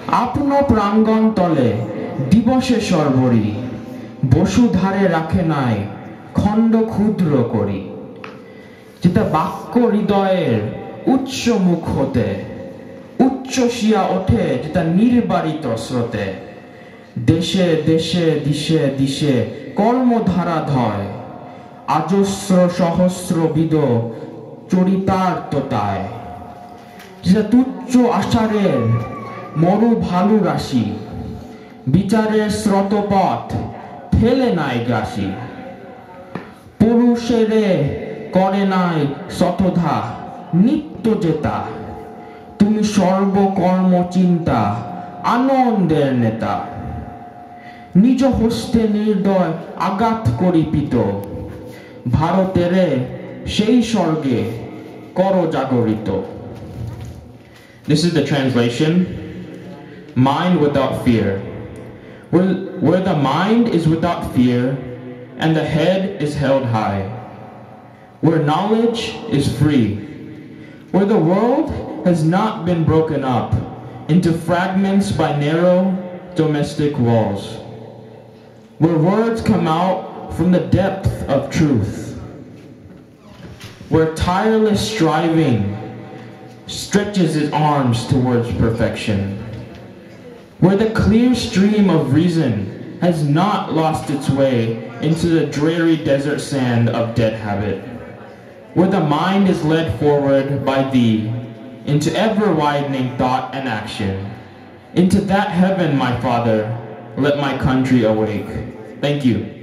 আপন প্রাঙ্গণ তলে দিবসে সর্বরি বসুধারে রাখে নাই খণ্ড ক্ষুদ্র করি যেটা বাক্য হৃদয়ের উচ্চ মুখ হতে উচ্চসিয়া ওঠে যেটা নির্বারিত স্রোতে দেশে দেশে দিশে দিশে কর্মধারা ধয় আজস্র সহস্রবিদ চরিতার্থতায় যেটা তুচ্ছ আষাঢ়ের মরু ভালু রাশি বিচারের স্রোতপথ ফেলে নাই গ্রাসী পুরুষেরে করে নাই শতধা নিত্য জেতা তুমি সর্বকর্ম চিন্তা আনন্দের নেতা নিজ হস্তে নির্দয় আঘাত করিপিত ভারতেরে সেই স্বর্গে কর জাগরিত. This is the translation. Mind without fear. Where the mind is without fear and the head is held high. Where knowledge is free. Where the world has not been broken up into fragments by narrow domestic walls. Where words come out from the depth of truth. Where tireless striving stretches its arms towards perfection. Where the clear stream of reason has not lost its way into the dreary desert sand of dead habit. Where the mind is led forward by thee into ever-widening thought and action. Into that heaven, my Father, let my country awake. Thank you.